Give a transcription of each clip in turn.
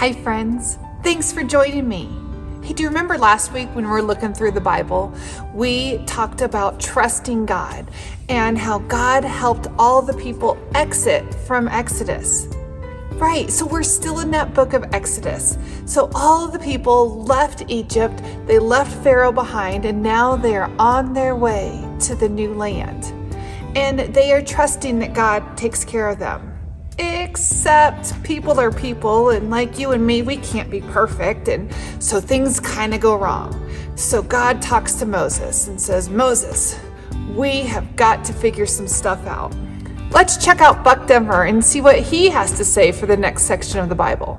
Hi friends, thanks for joining me. Hey, do you remember last week when we were looking through the Bible, we talked about trusting God and how God helped all the people exit from Exodus? Right, so we're still in that book of Exodus. So all of the people left Egypt, they left Pharaoh behind, and now they are on their way to the new land. And they are trusting that God takes care of them. Except people are people, and like you and me, we can't be perfect, and so things kind of go wrong. So God talks to Moses and says, Moses, we have got to figure some stuff out. Let's check out Buck Denver and see what he has to say for the next section of the Bible.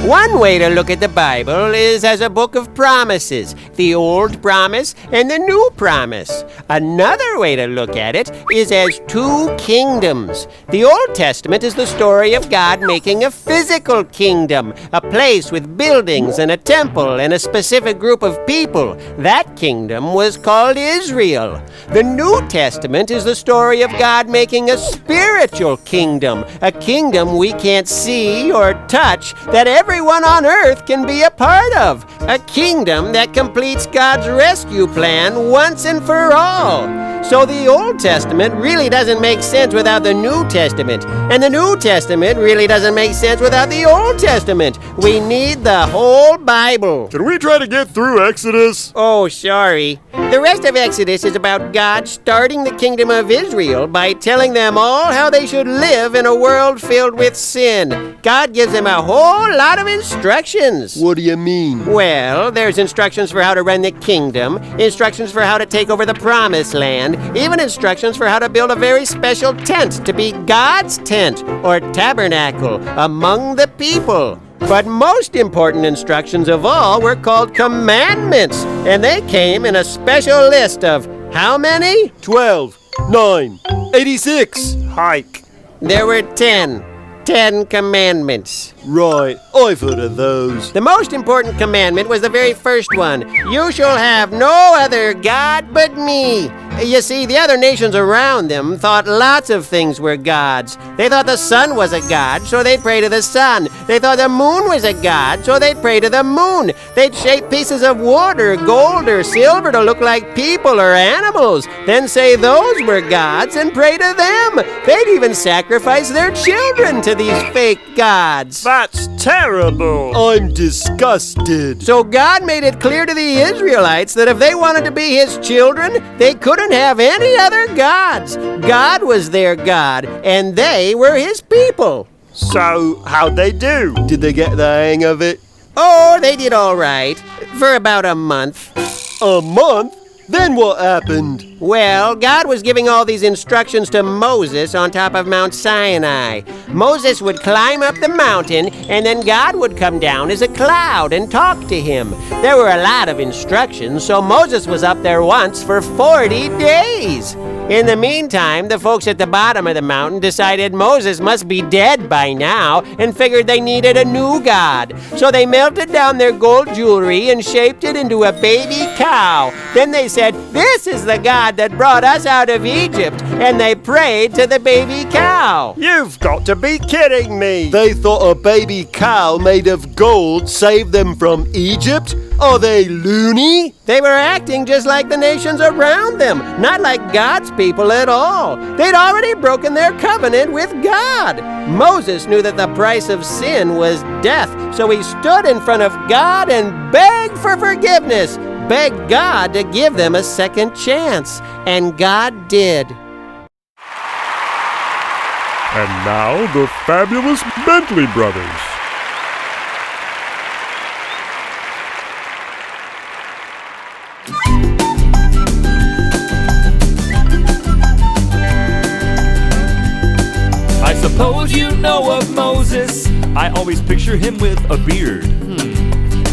One way to look at the Bible is as a book of promises, the Old Promise and the New Promise. Another way to look at it is as two kingdoms. The Old Testament is the story of God making a physical kingdom, a place with buildings and a temple and a specific group of people. That kingdom was called Israel. The New Testament is the story of God making a spiritual kingdom, a kingdom we can't see or touch that everyone on earth can be a part of, a kingdom that completes God's rescue plan once and for all. So the Old Testament really doesn't make sense without the New Testament, and the New Testament really doesn't make sense without the Old Testament. We need the whole Bible. Can we try to get through Exodus? Oh, sorry. The rest of Exodus is about God starting the kingdom of Israel by telling them all how they should live in a world filled with sin. God gives them a whole lot of instructions. What do you mean? Well, there's instructions for how to run the kingdom, instructions for how to take over the promised land, even instructions for how to build a very special tent to be God's tent or tabernacle among the people. But most important instructions of all were called commandments, and they came in a special list of how many? 12, 9, 86. Hike. There were 10. 10 commandments. Right, I've heard of those. The most important commandment was the very first one. You shall have no other God but me. You see, the other nations around them thought lots of things were gods. They thought the sun was a god, so they'd pray to the sun. They thought the moon was a god, so they'd pray to the moon. They'd shape pieces of wood or gold or silver to look like people or animals, then say those were gods and pray to them. They'd even sacrifice their children to these fake gods. That's terrible. I'm disgusted. So God made it clear to the Israelites that if they wanted to be his children, they couldn't have any other gods. God was their God, and they were his people. So, how'd they do? Did they get the hang of it? Oh, they did all right. For about a month. A month? Then what happened? Well, God was giving all these instructions to Moses on top of Mount Sinai. Moses would climb up the mountain, and then God would come down as a cloud and talk to him. There were a lot of instructions, so Moses was up there once for 40 days. In the meantime, the folks at the bottom of the mountain decided Moses must be dead by now and figured they needed a new god. So they melted down their gold jewelry and shaped it into a baby cow. Then they said, "This is the God that brought us out of Egypt," and they prayed to the baby cow. You've got to be kidding me. They thought a baby cow made of gold saved them from Egypt? Are they loony? They were acting just like the nations around them, not like God's people at all. They'd already broken their covenant with God. Moses knew that the price of sin was death, so he stood in front of God and begged for forgiveness, begged God to give them a second chance, and God did. And now, the fabulous Bentley Brothers. I suppose you know of Moses. I always picture him with a beard.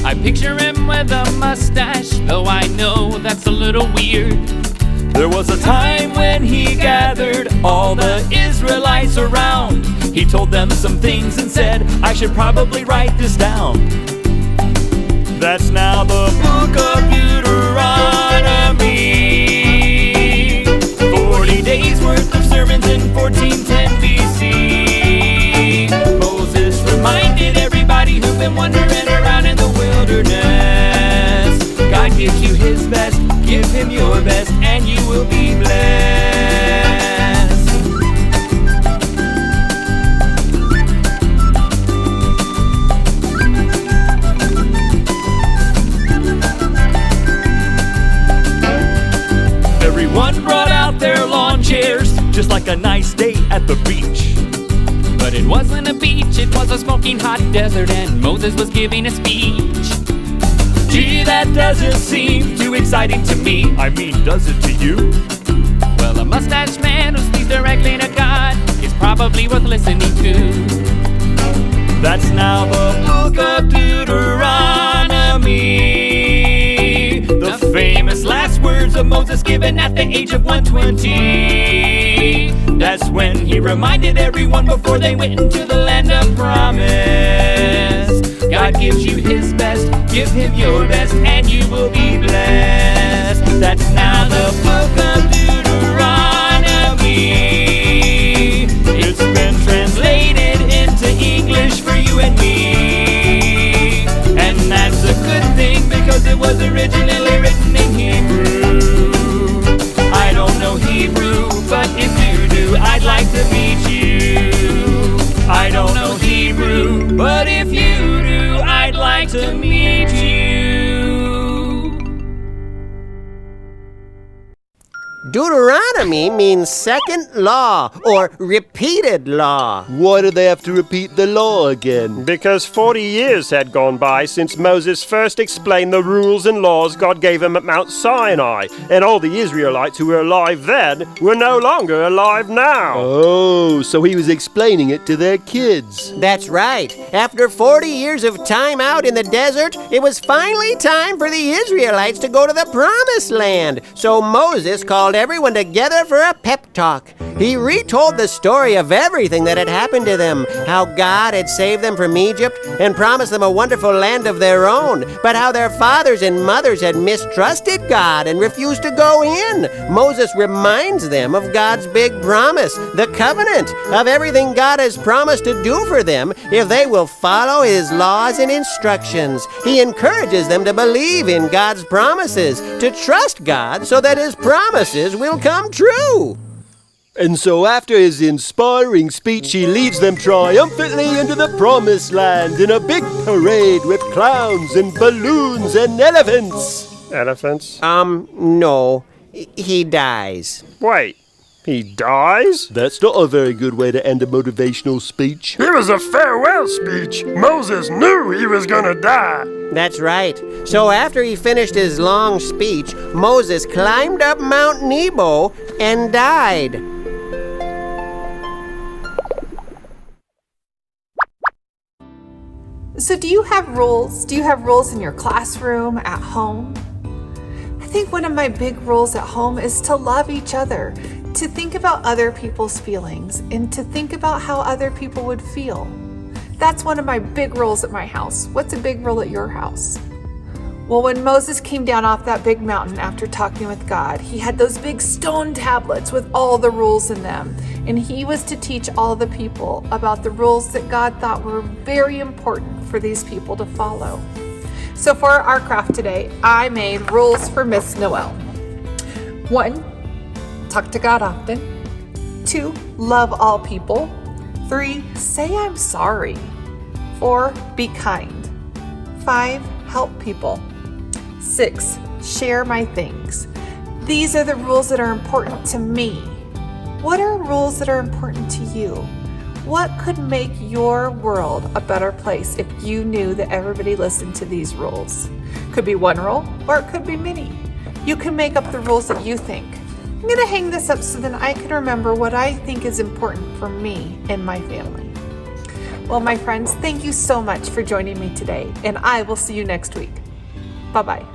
I picture him with a mustache, though I know that's a little weird. There was a time when he gathered all the Israelites around. He told them some things and said, I should probably write this down. That's now the book of Deuteronomy. 40 days worth of sermons in 1410 BC. Moses reminded everybody who've been wandering around in the wilderness. God gives you his best, give him your best, and you will be blessed. Everyone brought out their lawn chairs, just like a nice day at the beach. But it wasn't a beach, it was a smoking hot desert, and Moses was giving a speech. Gee, that doesn't seem too exciting to me. I mean, does it to you? Well, a mustache man who speaks directly to God is probably worth listening to. That's now the book of Deuteronomy. The famous last words of Moses given at the age of 120. That's when he reminded everyone before they went into the land of promise. God gives you his best, give him your best, and you will be blessed. That's now the book of Deuteronomy. It's been translated into English for you and me. And that's a good thing because it was originally written in Hebrew. I don't know Hebrew, but if you do, I'd like to meet you. I don't know Hebrew, but if you do, I'd like to meet you. Deuteronomy means second law or repeated law. Why do they have to repeat the law again? Because 40 years had gone by since Moses first explained the rules and laws God gave him at Mount Sinai, and all the Israelites who were alive then were no longer alive now. Oh, so he was explaining it to their kids. That's right. After 40 years of time out in the desert, it was finally time for the Israelites to go to the Promised Land. So Moses called everyone together for a pep talk. He retold the story of everything that had happened to them, how God had saved them from Egypt and promised them a wonderful land of their own, but how their fathers and mothers had mistrusted God and refused to go in. Moses reminds them of God's big promise, the covenant, of everything God has promised to do for them if they will follow his laws and instructions. He encourages them to believe in God's promises, to trust God so that his promises will come true. And so after his inspiring speech, he leads them triumphantly into the Promised Land in a big parade with clowns and balloons and elephants. Elephants? No. He dies. Wait, he dies? That's not a very good way to end a motivational speech. It was a farewell speech. Moses knew he was gonna die. That's right. So after he finished his long speech, Moses climbed up Mount Nebo and died. So do you have rules? Do you have rules in your classroom, at home? I think one of my big rules at home is to love each other, to think about other people's feelings, and to think about how other people would feel. That's one of my big rules at my house. What's a big rule at your house? Well, when Moses came down off that big mountain after talking with God, he had those big stone tablets with all the rules in them. And he was to teach all the people about the rules that God thought were very important for these people to follow. So for our craft today, I made rules for Miss Noel. 1, talk to God often. 2, love all people. 3, say I'm sorry. 4, be kind. 5, help people. 6, share my things. These are the rules that are important to me. What are rules that are important to you? What could make your world a better place if you knew that everybody listened to these rules? Could be one rule, or it could be many. You can make up the rules that you think. I'm going to hang this up so that I can remember what I think is important for me and my family. Well, my friends, thank you so much for joining me today, and I will see you next week. Bye-bye.